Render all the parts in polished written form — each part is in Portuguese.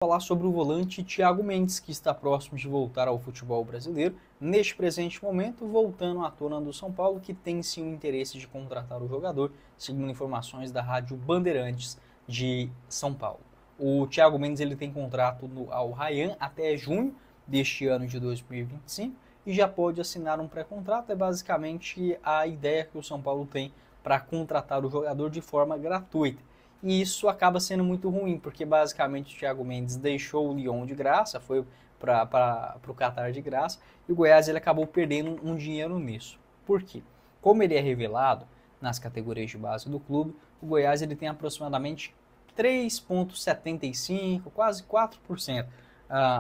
Falar sobre o volante Thiago Mendes, que está próximo de voltar ao futebol brasileiro, neste presente momento, voltando à tona do São Paulo, que tem sim o interesse de contratar o jogador, segundo informações da Rádio Bandeirantes de São Paulo. O Thiago Mendes ele tem contrato ao Rayan até junho deste ano de 2025 e já pode assinar um pré-contrato. É basicamente a ideia que o São Paulo tem para contratar o jogador de forma gratuita. E isso acaba sendo muito ruim, porque basicamente o Thiago Mendes deixou o Lyon de graça, foi para o Qatar de graça, e o Goiás ele acabou perdendo um dinheiro nisso. Por quê? Como ele é revelado nas categorias de base do clube, o Goiás ele tem aproximadamente 3,75%, quase 4%,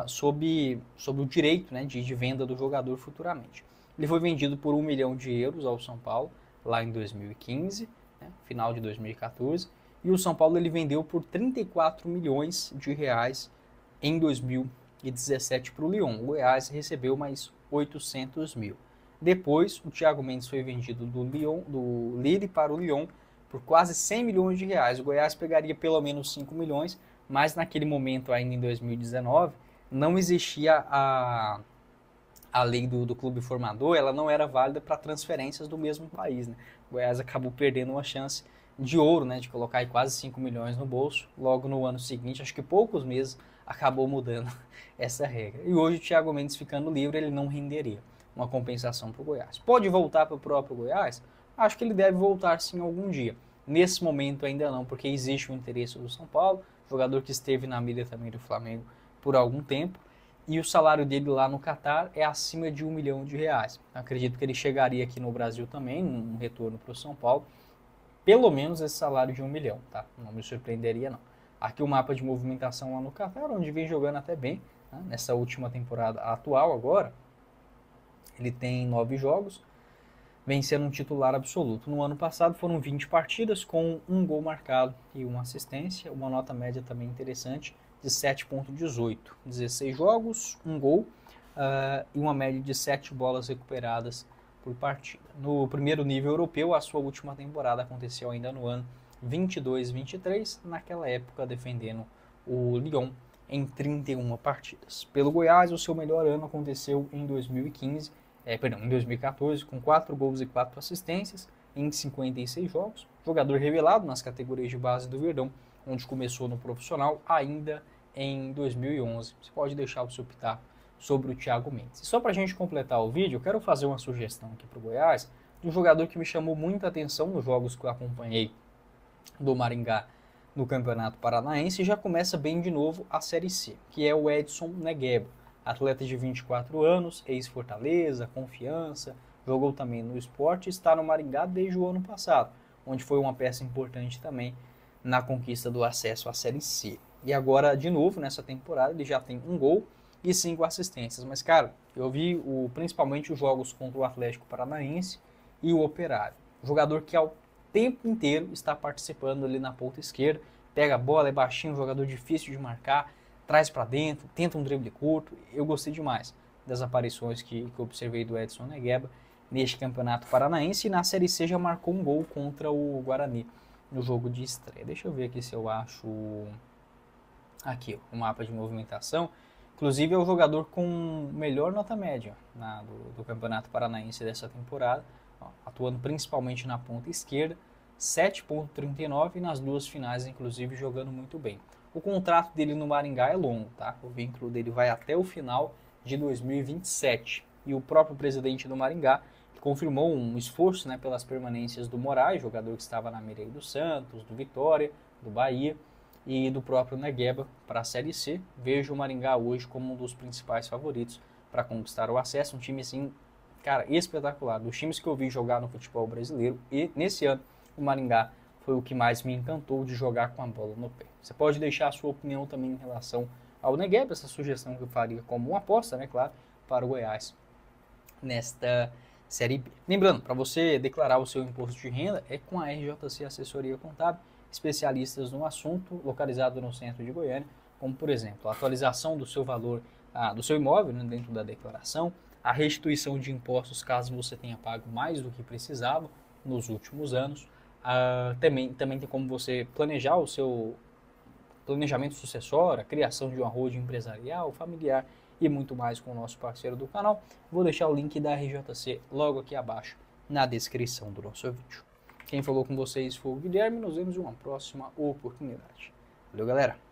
sob o direito, né, de venda do jogador futuramente. Ele foi vendido por €1 milhão ao São Paulo, lá em 2015, né, final de 2014, e o São Paulo ele vendeu por R$ 34 milhões em 2017 para o Lyon. O Goiás recebeu mais 800 mil. Depois, o Thiago Mendes foi vendido do Lille para o Lyon por quase R$ 100 milhões. O Goiás pegaria pelo menos 5 milhões, mas naquele momento, ainda em 2019, não existia a lei do clube formador, ela não era válida para transferências do mesmo país, né? O Goiás acabou perdendo uma chance de ouro, né, de colocar aí quase 5 milhões no bolso. Logo no ano seguinte, acho que poucos meses, acabou mudando essa regra. E hoje o Thiago Mendes ficando livre, ele não renderia uma compensação para o Goiás. Pode voltar para o próprio Goiás? Acho que ele deve voltar sim algum dia. Nesse momento ainda não, porque existe o interesse do São Paulo, jogador que esteve na mira também do Flamengo por algum tempo, e o salário dele lá no Qatar é acima de R$ 1 milhão. Acredito que ele chegaria aqui no Brasil também, um retorno para o São Paulo, pelo menos esse salário de 1 milhão, tá? Não me surpreenderia, não. Aqui o mapa de movimentação lá no Qatar, onde vem jogando até bem, né? Nessa última temporada atual agora, ele tem 9 jogos, vem sendo um titular absoluto. No ano passado foram 20 partidas com um gol marcado e uma assistência, uma nota média também interessante de 7,18. 16 jogos, um gol e uma média de 7 bolas recuperadas por partida. No primeiro nível europeu, a sua última temporada aconteceu ainda no ano 22-23, naquela época defendendo o Lyon em 31 partidas. Pelo Goiás, o seu melhor ano aconteceu em 2014, com 4 gols e 4 assistências em 56 jogos. Jogador revelado nas categorias de base do Verdão, onde começou no profissional ainda em 2011. Você pode deixar o seu pitaco sobre o Thiago Mendes. E só para a gente completar o vídeo, eu quero fazer uma sugestão aqui para o Goiás, de um jogador que me chamou muita atenção nos jogos que eu acompanhei do Maringá no Campeonato Paranaense, e já começa bem de novo a Série C, que é o Edson Negueba, atleta de 24 anos, ex-Fortaleza, Confiança, jogou também no Sport e está no Maringá desde o ano passado, onde foi uma peça importante também na conquista do acesso à Série C. E agora, de novo, nessa temporada, ele já tem um gol e 5 assistências. Mas, cara, eu vi principalmente os jogos contra o Atlético Paranaense e o Operário. Jogador que ao tempo inteiro está participando ali na ponta esquerda, pega a bola, é baixinho, jogador difícil de marcar, traz para dentro, tenta um drible curto. Eu gostei demais das aparições que eu observei do Edson Negueba neste Campeonato Paranaense, e na Série C já marcou um gol contra o Guarani no jogo de estreia. Deixa eu ver aqui se eu acho aqui o mapa de movimentação. Inclusive é o jogador com melhor nota média do Campeonato Paranaense dessa temporada, atuando principalmente na ponta esquerda, 7,39, e nas duas finais, inclusive, jogando muito bem. O contrato dele no Maringá é longo, tá? O vínculo dele vai até o final de 2027. E o próprio presidente do Maringá confirmou um esforço, né, pelas permanências do Moraes, jogador que estava na mira do Santos, do Vitória, do Bahia, e do próprio Negueba para a Série C. Vejo o Maringá hoje como um dos principais favoritos para conquistar o acesso. Um time, assim, cara, espetacular. Dos times que eu vi jogar no futebol brasileiro, e nesse ano o Maringá foi o que mais me encantou de jogar com a bola no pé. Você pode deixar a sua opinião também em relação ao Negueba, essa sugestão que eu faria como uma aposta, né, claro, para o Goiás nesta Série B. Lembrando, para você declarar o seu imposto de renda, é com a RJC Assessoria Contábil, especialistas no assunto, localizado no centro de Goiânia, como, por exemplo, a atualização do seu valor, do seu imóvel, né, dentro da declaração, a restituição de impostos caso você tenha pago mais do que precisava nos últimos anos. Também tem como você planejar o seu planejamento sucessório, criação de uma holding empresarial, familiar e muito mais com o nosso parceiro do canal. Vou deixar o link da RJC logo aqui abaixo na descrição do nosso vídeo. Quem falou com vocês foi o Guilherme, nos vemos em uma próxima oportunidade. Valeu, galera!